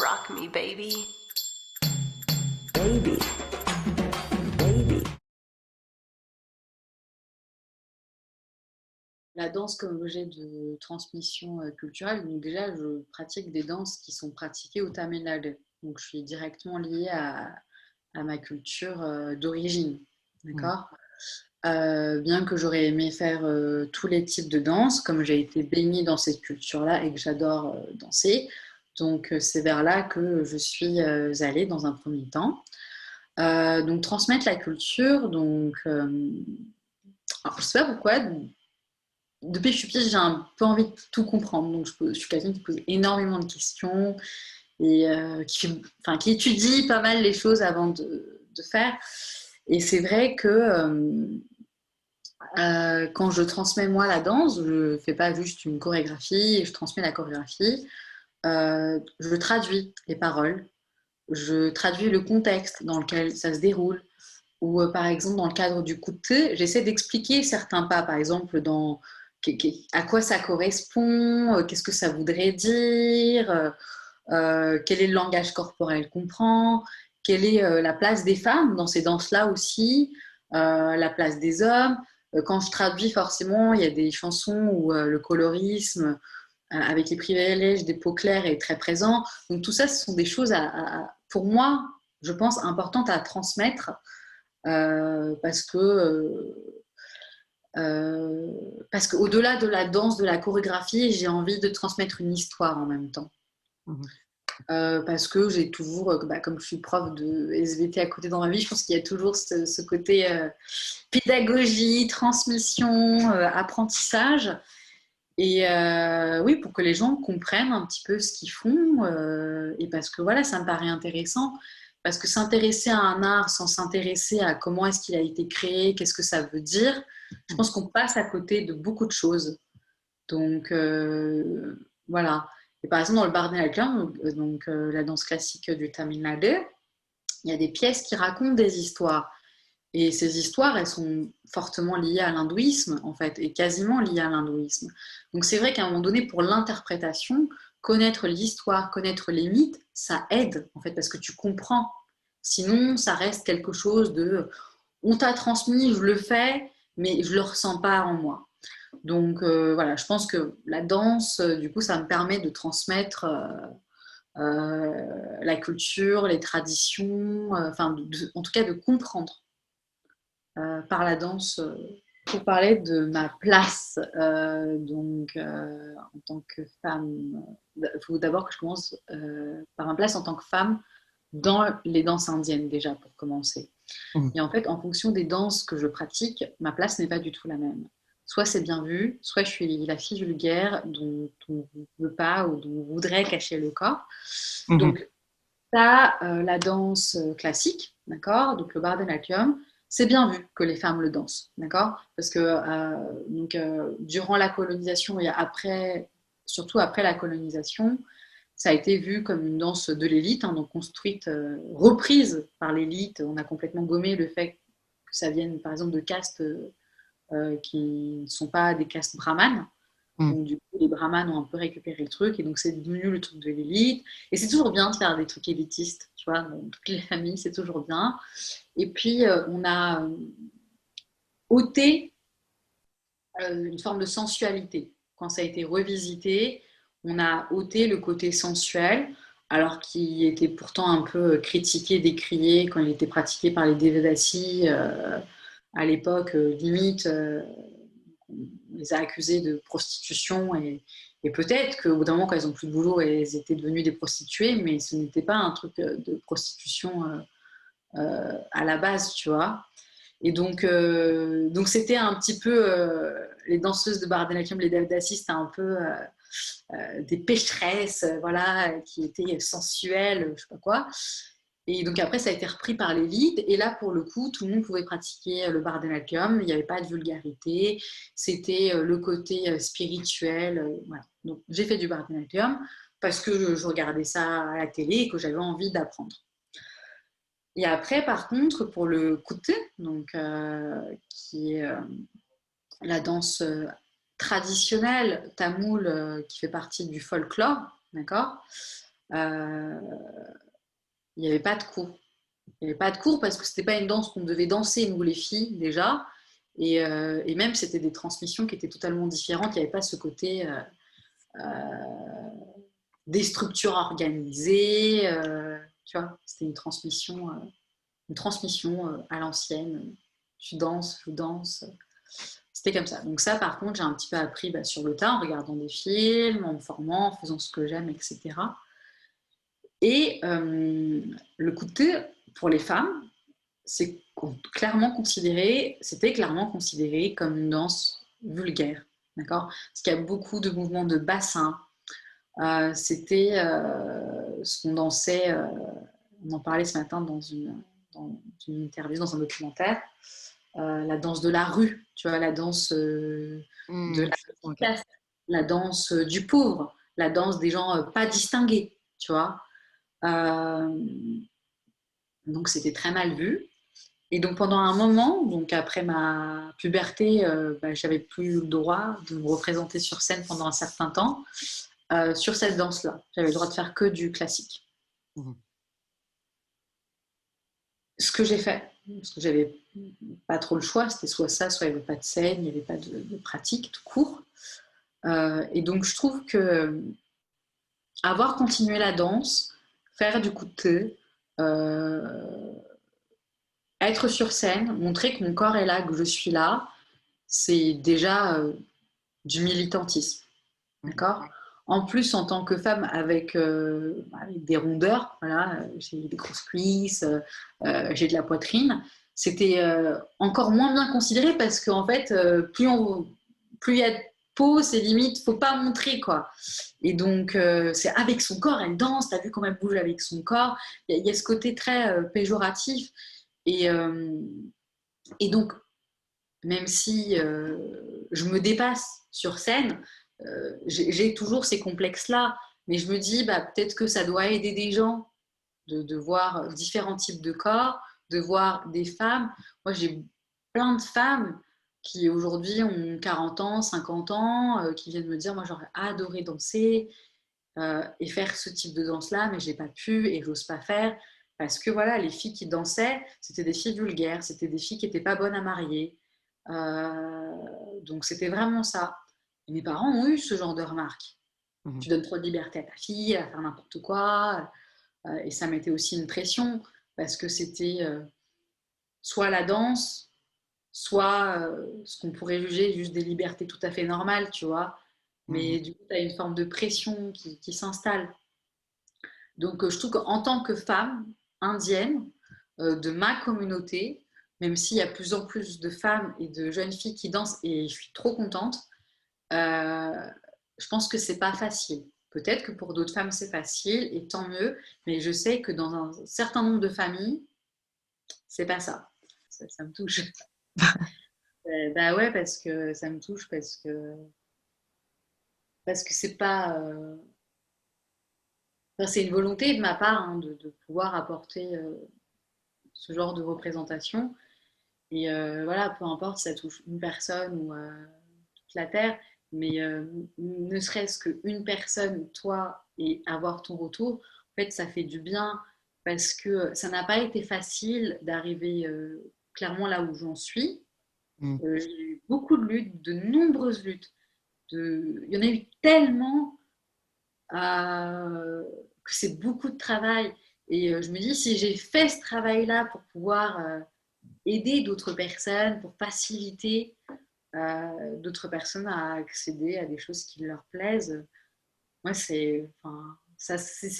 Rock me, baby. Baby, baby. La danse comme objet de transmission culturelle, donc déjà je pratique des danses qui sont pratiquées au Tamil Nadu. Donc je suis directement liée à ma culture d'origine. Mm. D'accord. Bien que j'aurais aimé faire tous les types de danse, comme j'ai été baignée dans cette culture-là et que j'adore danser. Donc c'est vers là que je suis allée dans un premier temps. Donc transmettre la culture, donc alors, je sais pas pourquoi, depuis que je suis petite, j'ai un peu envie de tout comprendre. Donc je suis quelqu'un qui pose énormément de questions et enfin, qui étudie pas mal les choses avant de faire. Et c'est vrai que quand je transmets moi la danse, je ne fais pas juste une chorégraphie et je transmets la chorégraphie. Je traduis les paroles, je traduis le contexte dans lequel ça se déroule. Ou par exemple, dans le cadre du côté, j'essaie d'expliquer certains pas, par exemple, à quoi ça correspond, qu'est-ce que ça voudrait dire, quel est le langage corporel qu'on prend, quelle est la place des femmes dans ces danses-là aussi, la place des hommes. Quand je traduis, forcément, il y a des chansons où le colorisme, avec les privilèges des peaux claires, est très présent. Donc tout ça, ce sont des choses, pour moi, je pense, importantes à transmettre parce qu'au-delà de la danse, de la chorégraphie, j'ai envie de transmettre une histoire en même temps. Mhm. Parce que j'ai toujours, comme je suis prof de SVT à côté dans ma vie, je pense qu'il y a toujours ce côté pédagogie, transmission, apprentissage. Et oui, pour que les gens comprennent un petit peu ce qu'ils font. Et parce que voilà, ça me paraît intéressant. Parce que s'intéresser à un art sans s'intéresser à comment est-ce qu'il a été créé, qu'est-ce que ça veut dire, je pense qu'on passe à côté de beaucoup de choses. Donc voilà. Et par exemple, dans le Bharatanatyam, donc la danse classique du Tamil Nadu, il y a des pièces qui racontent des histoires. Et ces histoires, elles sont fortement liées à l'hindouisme, en fait, et quasiment liées à l'hindouisme. Donc c'est vrai qu'à un moment donné, pour l'interprétation, connaître l'histoire, connaître les mythes, ça aide, en fait, parce que tu comprends. Sinon, ça reste quelque chose de on t'a transmis, je le fais, mais je le ressens pas en moi. Donc voilà, je pense que la danse, du coup, ça me permet de transmettre la culture, les traditions, enfin, en tout cas, de comprendre par la danse pour parler de ma place en tant que femme. Il faut d'abord que je commence par ma place en tant que femme dans les danses indiennes déjà pour commencer. Mhm. Et en fait, en fonction des danses que je pratique, ma place n'est pas du tout la même. Soit c'est bien vu, soit je suis la fille vulgaire dont on ne veut pas ou dont on voudrait cacher le corps. Mhm. Donc, ça, la danse classique, d'accord, donc le Bharatanatyam, c'est bien vu que les femmes le dansent, d'accord, parce que durant la colonisation et après, surtout après la colonisation, ça a été vu comme une danse de l'élite, hein, donc construite, reprise par l'élite. On a complètement gommé le fait que ça vienne, par exemple, de castes qui ne sont pas des castes brahmanes. Mhm. Donc, du coup, les brahmanes ont un peu récupéré le truc et donc c'est devenu le truc de l'élite. Et c'est toujours bien de faire des trucs élitistes, tu vois, dans toutes les familles, c'est toujours bien. Et puis, on a ôté une forme de sensualité. Quand ça a été revisité, on a ôté le côté sensuel, alors qu'il était pourtant un peu critiqué, décrié quand il était pratiqué par les Devadasis à l'époque, limite. On les a accusées de prostitution et peut-être qu'au bout d'un moment, quand elles n'ont plus de boulot, elles étaient devenues des prostituées, mais ce n'était pas un truc de prostitution à la base, tu vois. Et donc c'était un petit peu les danseuses de Bharatanatyam, les Devdasis, c'était un peu des pécheresses, voilà, qui étaient sensuelles, je sais pas quoi. Et donc après, ça a été repris par l'élite. Et là, pour le coup, tout le monde pouvait pratiquer le Bharatanatyam. Il n'y avait pas de vulgarité. C'était le côté spirituel. Voilà. Donc j'ai fait du Bharatanatyam parce que je regardais ça à la télé et que j'avais envie d'apprendre. Et après, par contre, pour le Kutté, donc, qui est la danse traditionnelle tamoule qui fait partie du folklore, d'accord. euh, il n'y avait pas de cours. Il n'y avait pas de cours parce que ce n'était pas une danse qu'on devait danser, nous les filles, déjà. Et même, c'était des transmissions qui étaient totalement différentes. Il n'y avait pas ce côté des structures organisées. Tu vois, c'était une transmission à l'ancienne. Tu danses, je danse. C'était comme ça. Donc ça, par contre, j'ai un petit peu appris sur le tas, en regardant des films, en me formant, en faisant ce que j'aime, etc. Et le côté, pour les femmes, c'était clairement considéré comme une danse vulgaire. D'accord? Parce qu'il y a beaucoup de mouvements de bassin. C'était ce qu'on dansait, on en parlait ce matin dans une interview, dans un documentaire, la danse de la rue, tu vois, la danse de la petite classe, la danse du pauvre, la danse des gens pas distingués, tu vois. Donc c'était très mal vu. Et donc pendant un moment, donc après ma puberté, j'avais plus le droit de me représenter sur scène pendant un certain temps sur cette danse-là. J'avais le droit de faire que du classique. Mmh. Ce que j'ai fait, parce que j'avais pas trop le choix, c'était soit ça, soit il n'y avait pas de scène, il n'y avait pas de pratique tout court. Et donc je trouve que avoir continué la danse, faire du côté, être sur scène, montrer que mon corps est là, que je suis là, c'est déjà du militantisme. D'accord ? En plus, en tant que femme avec des rondeurs, voilà, j'ai des grosses cuisses, j'ai de la poitrine, c'était encore moins bien considéré parce qu'en fait, plus il y a de peau, c'est limite, faut pas montrer quoi. Et donc, c'est avec son corps, elle danse, t'as vu comment elle bouge avec son corps. Il y a ce côté très péjoratif. Et, euh, et donc, même si je me dépasse sur scène, j'ai toujours ces complexes-là. Mais je me dis, peut-être que ça doit aider des gens de voir différents types de corps, de voir des femmes. Moi, j'ai plein de femmes qui aujourd'hui ont 40 ans, 50 ans, qui viennent me dire, moi, j'aurais adoré danser et faire ce type de danse-là, mais j'ai pas pu et j'ose pas faire. Parce que voilà, les filles qui dansaient, c'était des filles vulgaires, c'était des filles qui n'étaient pas bonnes à marier. Donc c'était vraiment ça. Et mes parents ont eu ce genre de remarques. Tu donnes trop de liberté à ta fille, à faire n'importe quoi. Et ça mettait aussi une pression parce que c'était soit la danse, soit ce qu'on pourrait juger juste des libertés tout à fait normales, tu vois. Mais du coup, tu as une forme de pression qui s'installe. Donc, je trouve qu'en tant que femme indienne de ma communauté, même s'il y a de plus en plus de femmes et de jeunes filles qui dansent, et je suis trop contente, je pense que c'est pas facile. Peut-être que pour d'autres femmes c'est facile et tant mieux, mais je sais que dans un certain nombre de familles, c'est pas ça. Ça me touche. Bah ouais, parce que ça me touche parce que c'est pas. Enfin, c'est une volonté de ma part de pouvoir apporter ce genre de représentation. Et voilà, peu importe si ça touche une personne ou toute la Terre, mais ne serait-ce qu'une personne, toi, et avoir ton retour, en fait, ça fait du bien parce que ça n'a pas été facile d'arriver clairement là où j'en suis. J'ai eu beaucoup de luttes, de nombreuses luttes. Il y en a eu tellement que c'est beaucoup de travail. Et je me dis, si j'ai fait ce travail-là pour pouvoir aider d'autres personnes, pour faciliter d'autres personnes à accéder à des choses qui leur plaisent. Moi, c'est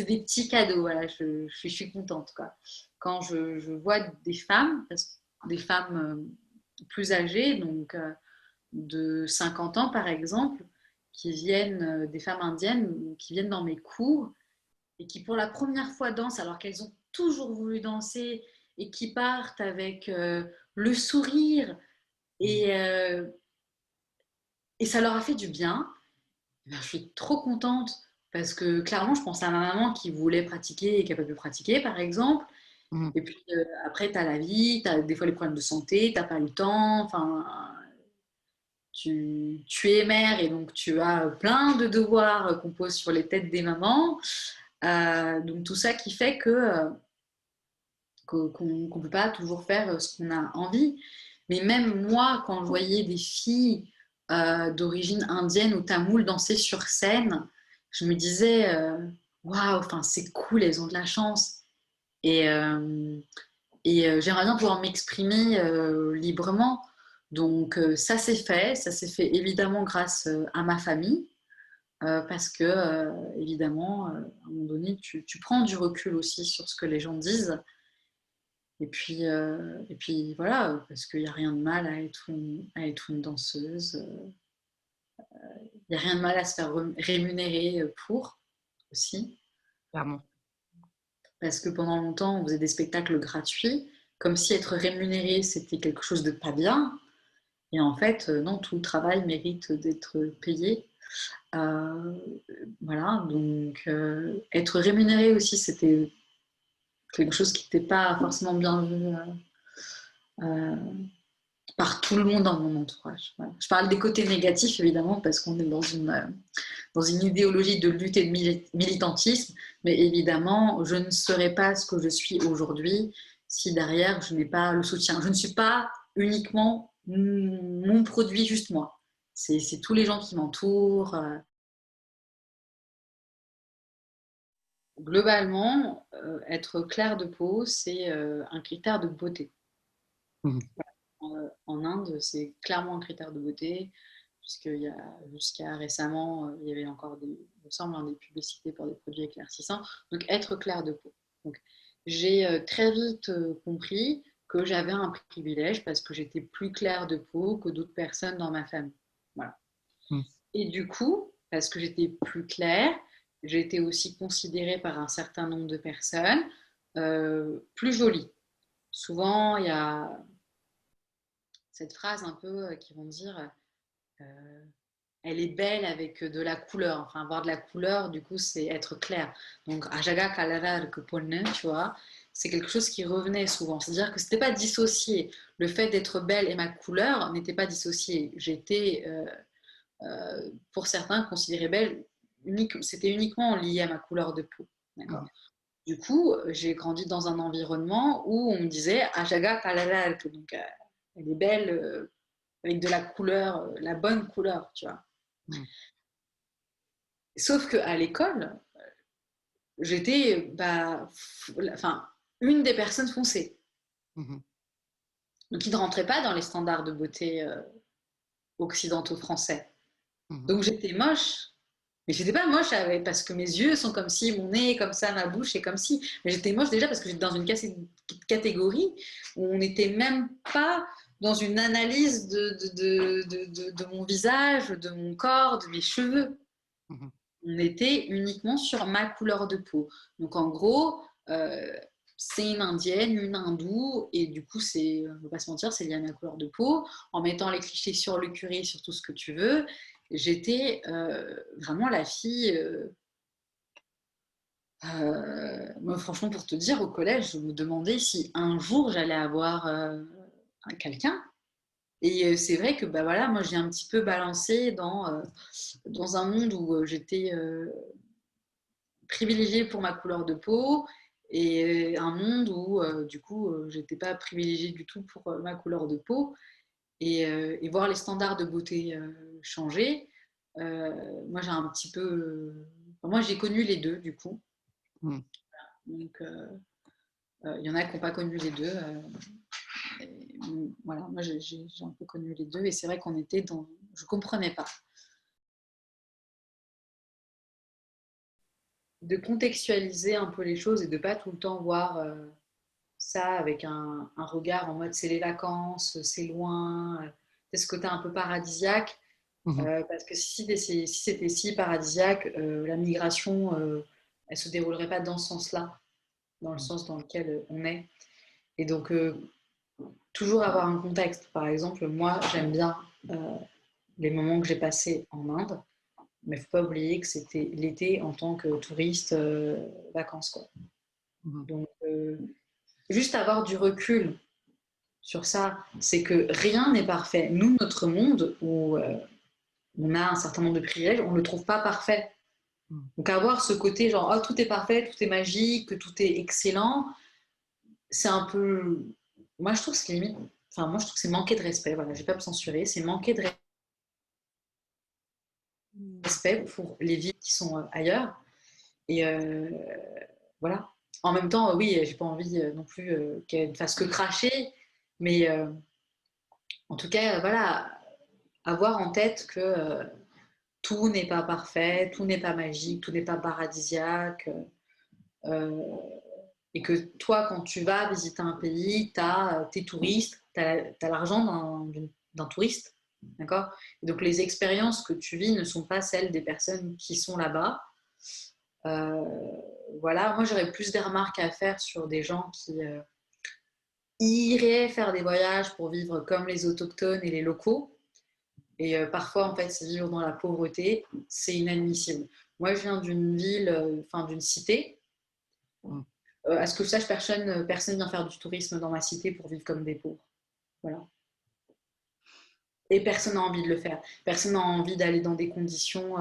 des petits cadeaux. Voilà, je suis contente. Quoi. Quand je vois des femmes, des femmes plus âgées, donc de 50 ans par exemple, qui viennent, des femmes indiennes, qui viennent dans mes cours et qui pour la première fois dansent alors qu'elles ont toujours voulu danser et qui partent avec le sourire et, euh, et ça leur a fait du bien. Je suis trop contente parce que clairement, je pense à ma maman qui voulait pratiquer et qui n'a pas pu pratiquer, par exemple. Et puis après, tu as la vie, tu as des fois les problèmes de santé, tu n'as pas le temps. Enfin, tu es mère et donc tu as plein de devoirs qu'on pose sur les têtes des mamans. Donc tout ça qui fait qu'on ne peut pas toujours faire ce qu'on a envie. Mais même moi, quand je voyais des filles d'origine indienne ou tamoule danser sur scène, je me disais, waouh, enfin, c'est cool, elles ont de la chance. Et, j'aimerais bien pouvoir m'exprimer librement. Donc ça s'est fait évidemment grâce à ma famille, parce que évidemment, à un moment donné, tu prends du recul aussi sur ce que les gens disent. Et puis voilà, parce qu'il n'y a rien de mal à être une danseuse. Il n'y a rien de mal à se faire rémunérer pour aussi. Clairement. Parce que pendant longtemps, on faisait des spectacles gratuits, comme si être rémunéré, c'était quelque chose de pas bien. Et en fait, non, tout le travail mérite d'être payé. Euh, voilà, donc être rémunéré aussi, c'était quelque chose qui n'était pas forcément bien vu euh, par tout le monde dans mon entourage. Voilà. Je parle des côtés négatifs, évidemment, parce qu'on est dans une idéologie de lutte et de militantisme, mais évidemment, je ne serais pas ce que je suis aujourd'hui si derrière, je n'ai pas le soutien. Je ne suis pas uniquement mon produit, juste moi. C'est tous les gens qui m'entourent. Globalement, être clair de peau, c'est un critère de beauté. Mhm. En Inde, c'est clairement un critère de beauté, jusqu'à récemment, il y avait encore il me semble, des publicités pour des produits éclaircissants. Donc, être clair de peau. Donc, j'ai très vite compris que j'avais un privilège parce que j'étais plus claire de peau que d'autres personnes dans ma famille. Voilà. Mhm. Et du coup, parce que j'étais plus claire, j'ai été aussi considérée par un certain nombre de personnes plus jolie. Souvent, il y a cette phrase un peu qui vont dire euh, elle est belle avec de la couleur. Enfin, avoir de la couleur, du coup, c'est être clair. Donc, ajaga kalarar que ponne, tu vois, c'est quelque chose qui revenait souvent. C'est-à-dire que c'était pas dissocié. Le fait d'être belle et ma couleur n'était pas dissocié. J'étais, pour certains, considérée belle. C'était uniquement lié à ma couleur de peau. D'accord. Mhm. Du coup, j'ai grandi dans un environnement où on me disait ajaga kalarar, donc elle est belle avec de la couleur, la bonne couleur, tu vois. Mhm. Sauf qu'à l'école, j'étais enfin, une des personnes foncées. Mhm. Donc, qui ne rentrait pas dans les standards de beauté occidentaux français. Mhm. Donc, j'étais moche. Mais j'étais pas moche parce que mes yeux sont comme ci, mon nez est comme ça, ma bouche est comme ci. Mais j'étais moche déjà parce que j'étais dans une catégorie où on n'était même pas dans une analyse de mon visage, de mon corps, de mes cheveux. Mhm. On était uniquement sur ma couleur de peau. Donc en gros, c'est une indienne, une hindoue, et du coup, on ne va pas se mentir, c'est lié à ma couleur de peau. En mettant les clichés sur le curry, sur tout ce que tu veux, j'étais vraiment la fille. Moi, franchement, pour te dire, au collège, je me demandais si un jour j'allais avoir quelqu'un. Et c'est vrai que bah, voilà, moi j'ai un petit peu balancé dans un monde où j'étais privilégiée pour ma couleur de peau et un monde où du coup j'étais pas privilégiée du tout pour ma couleur de peau et voir les standards de beauté changer. Moi j'ai un petit peu enfin, moi j'ai connu les deux du coup, Mhm. donc il y en a qui n'ont pas connu les deux, voilà, moi j'ai un peu connu les deux et c'est vrai qu'on était dans, je comprenais pas de contextualiser un peu les choses et de pas tout le temps voir ça avec un regard en mode c'est les vacances, c'est loin, c'est ce côté un peu paradisiaque. Mhm. Parce que si c'était si paradisiaque, la migration, elle se déroulerait pas dans ce sens-là, dans le sens dans lequel on est. Et donc, toujours avoir un contexte. Par exemple, moi, j'aime bien les moments que j'ai passés en Inde, mais il ne faut pas oublier que c'était l'été en tant que touriste vacances, quoi. Mhm. Donc, juste avoir du recul sur ça, c'est que rien n'est parfait. Nous, notre monde, où on a un certain nombre de privilèges, on ne le trouve pas parfait. Donc avoir ce côté genre, oh, tout est parfait, tout est magique, tout est excellent, c'est un peu... Moi, je trouve que c'est limite... Enfin, moi, je trouve que c'est manquer de respect. Voilà, je vais pas me censurer. C'est manquer de respect pour les vies qui sont ailleurs. Et voilà. En même temps, oui, j'ai pas envie non plus qu'elle ne fasse que cracher, mais en tout cas, voilà, avoir en tête que tout n'est pas parfait, tout n'est pas magique, tout n'est pas paradisiaque, euh, et que toi, quand tu vas visiter un pays, tu as tes touristes, tu as l'argent d'un touriste, d'accord? Et donc les expériences que tu vis ne sont pas celles des personnes qui sont là-bas. Euh, voilà, moi j'aurais plus des remarques à faire sur des gens qui iraient faire des voyages pour vivre comme les autochtones et les locaux. Et parfois, en fait, vivre dans la pauvreté, c'est inadmissible. Moi, je viens d'une ville, enfin d'une cité. À ce que je sache, personne vient faire du tourisme dans ma cité pour vivre comme des pauvres. Voilà. Et personne n'a envie de le faire. Personne n'a envie d'aller dans des conditions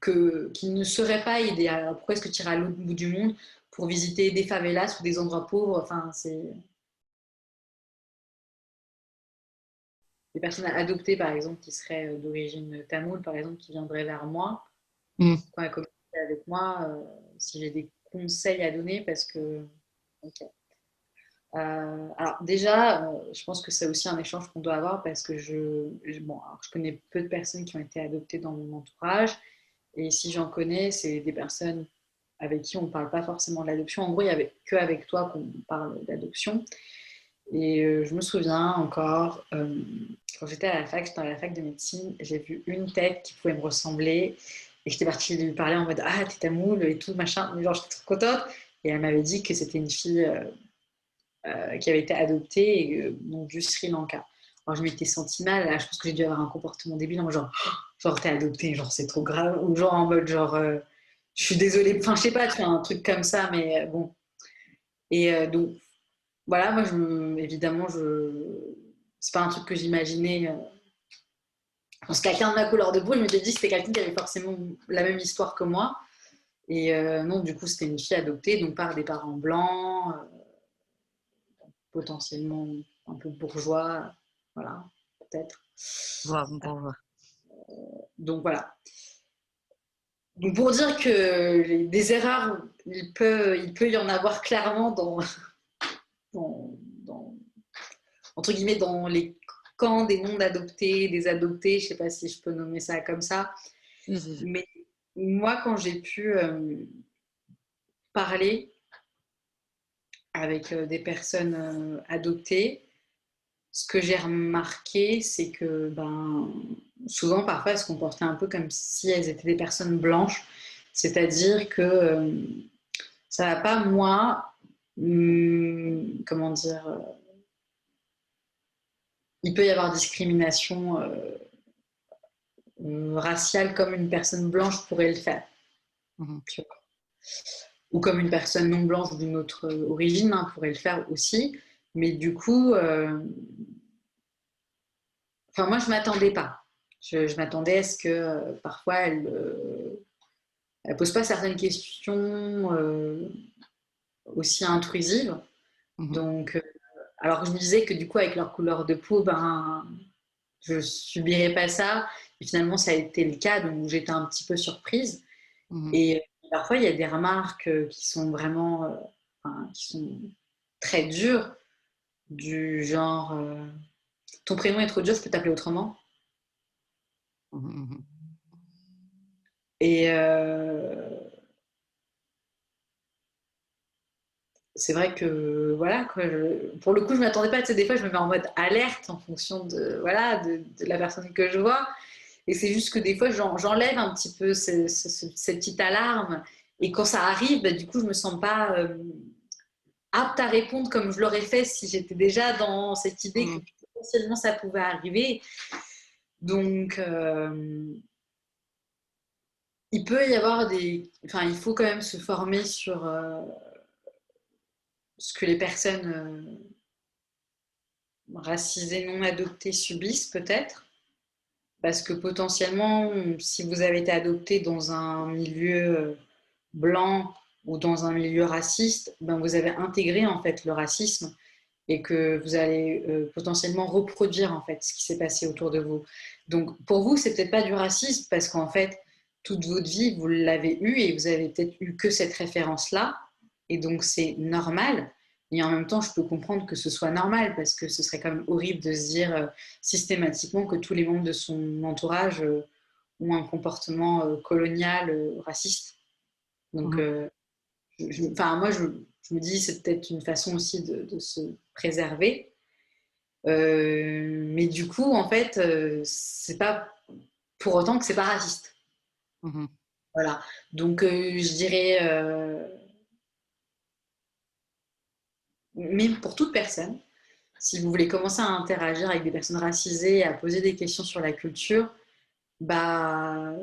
qui ne seraient pas idéales. Alors, pourquoi est-ce que tu irais à l'autre bout du monde pour visiter des favelas ou des endroits pauvres? Enfin, c'est des personnes adoptées, par exemple, qui seraient d'origine tamoule, par exemple, qui viendraient vers moi, quand elles communiquent avec moi, si j'ai des conseils à donner, parce que... Okay. Alors déjà, je pense que c'est aussi un échange qu'on doit avoir parce que bon, alors, je connais peu de personnes qui ont été adoptées dans mon entourage et si j'en connais, c'est des personnes avec qui on ne parle pas forcément de l'adoption. En gros, il n'y avait qu'avec toi qu'on parle d'adoption. Et je me souviens encore, quand j'étais à la fac de médecine, j'ai vu une tête qui pouvait me ressembler et j'étais partie lui parler en mode «Ah, t'es tamoule et tout, machin». Mais genre, j'étais trop contente. Et elle m'avait dit que c'était une fille qui avait été adoptée donc, du Sri Lanka. Alors, je m'étais sentie mal. Là, je pense que j'ai dû avoir un comportement débile. Genre t'es adoptée, genre c'est trop grave. Ou genre en mode, genre, je suis désolée. Enfin, je sais pas, tu vois, un truc comme ça, mais bon. Et donc, voilà, moi, évidemment, c'est pas un truc que j'imaginais. Quand c'est quelqu'un de ma couleur de peau, je m'étais dit que c'était quelqu'un qui avait forcément la même histoire que moi. Et non, du coup, c'était une fille adoptée, donc par des parents blancs, potentiellement un peu bourgeois, voilà, peut-être. Donc voilà. Donc pour dire que des erreurs, il peut y en avoir clairement dans, dans, entre guillemets, dans les camps des non-adoptés, des adoptés, je ne sais pas si je peux nommer ça comme ça. Mais moi, quand j'ai pu parler avec des personnes adoptées, ce que j'ai remarqué, c'est que souvent, parfois, elles se comportaient un peu comme si elles étaient des personnes blanches. C'est-à-dire que ça va pas, moi, comment dire, il peut y avoir discrimination raciale comme une personne blanche pourrait le faire. Tu vois. Ou comme une personne non blanche d'une autre origine pourrait le faire aussi. Mais du coup, enfin, moi, je ne m'attendais pas. Je m'attendais à ce que parfois, elle ne pose pas certaines questions aussi intrusives. Donc, alors je me disais que du coup, avec leur couleur de peau, je subirais pas ça. Et finalement, ça a été le cas, donc j'étais un petit peu surprise. Et parfois, il y a des remarques qui sont vraiment, qui sont très dures, du genre, ton prénom est trop dur, je peux t'appeler autrement. Et c'est vrai que voilà, quoi, pour le coup, je ne m'attendais pas. Tu sais, des fois, je me mets en mode alerte en fonction de, voilà, de la personne que je vois. Et c'est juste que des fois, j'enlève un petit peu cette petite alarme. Et quand ça arrive, du coup, je me sens pas apte à répondre comme je l'aurais fait si j'étais déjà dans cette idée que potentiellement ça pouvait arriver. Donc, il peut y avoir enfin, il faut quand même se former sur ce que les personnes racisées non adoptées subissent peut-être. Parce que potentiellement, si vous avez été adopté dans un milieu blanc ou dans un milieu raciste, ben vous avez intégré en fait le racisme et que vous allez potentiellement reproduire en fait ce qui s'est passé autour de vous. Donc pour vous, c'est peut-être pas du racisme parce qu'en fait, toute votre vie, vous l'avez eu et vous avez peut-être eu que cette référence-là. Et donc c'est normal. Et en même temps, je peux comprendre que ce soit normal parce que ce serait quand même horrible de se dire systématiquement que tous les membres de son entourage ont un comportement colonial, raciste. Donc, Mhm. enfin, moi, je me dis c'est peut-être une façon aussi de se préserver. Mais du coup, en fait, c'est pas pour autant que c'est pas raciste. Mhm. Voilà. Donc, je dirais, mais pour toute personne, si vous voulez commencer à interagir avec des personnes racisées, à poser des questions sur la culture, bah,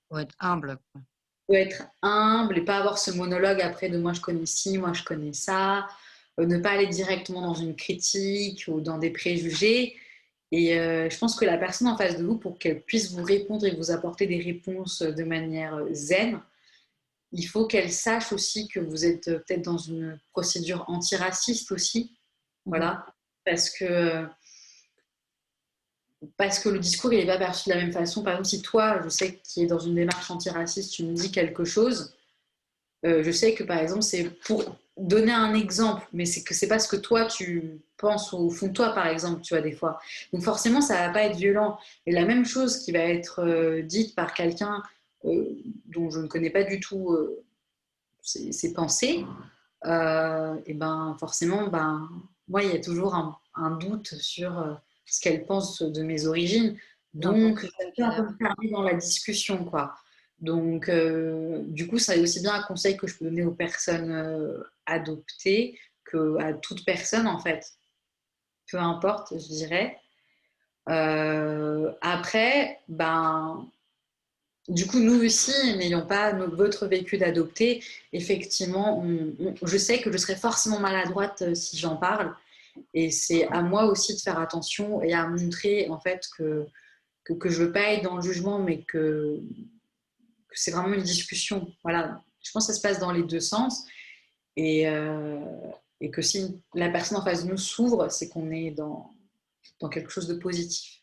Faut être humble, quoi. faut être humble et pas avoir ce monologue après de moi je connais ci, moi je connais ça, ne pas aller directement dans une critique ou dans des préjugés. Et je pense que la personne en face de vous, pour qu'elle puisse vous répondre et vous apporter des réponses de manière zen, il faut qu'elle sache aussi que vous êtes peut-être dans une procédure antiraciste aussi. Mhm. Voilà. Parce que, parce que le discours, il n'est pas perçu de la même façon. Par exemple, si toi, je sais qui est dans une démarche antiraciste, tu me dis quelque chose, je sais que par exemple, c'est pour donner un exemple, mais c'est que c'est pas ce que toi tu penses au fond de toi, par exemple, tu vois, des fois. Donc forcément, ça va pas être violent. Et la même chose qui va être dite par quelqu'un euh, dont je ne connais pas du tout ses pensées, et ben forcément, ben moi, il y a toujours un doute sur ce qu'elle pense de mes origines. Un doute Donc, sur ça qui peut un qu'elle est, peu ouais. me fermer dans la discussion, quoi. Donc, du coup, c'est aussi bien un conseil que je peux donner aux personnes adoptées qu'à toute personne, en fait. Peu importe, je dirais. Après, ben, du coup, nous aussi, n'ayant pas votre vécu d'adopté, effectivement, je sais que je serais forcément maladroite si j'en parle. Et c'est à moi aussi de faire attention et à montrer en fait que je veux pas être dans le jugement, mais que c'est vraiment une discussion. Voilà, je pense que ça se passe dans les deux sens et, et que si la personne en face de nous s'ouvre, c'est qu'on est dans quelque chose de positif.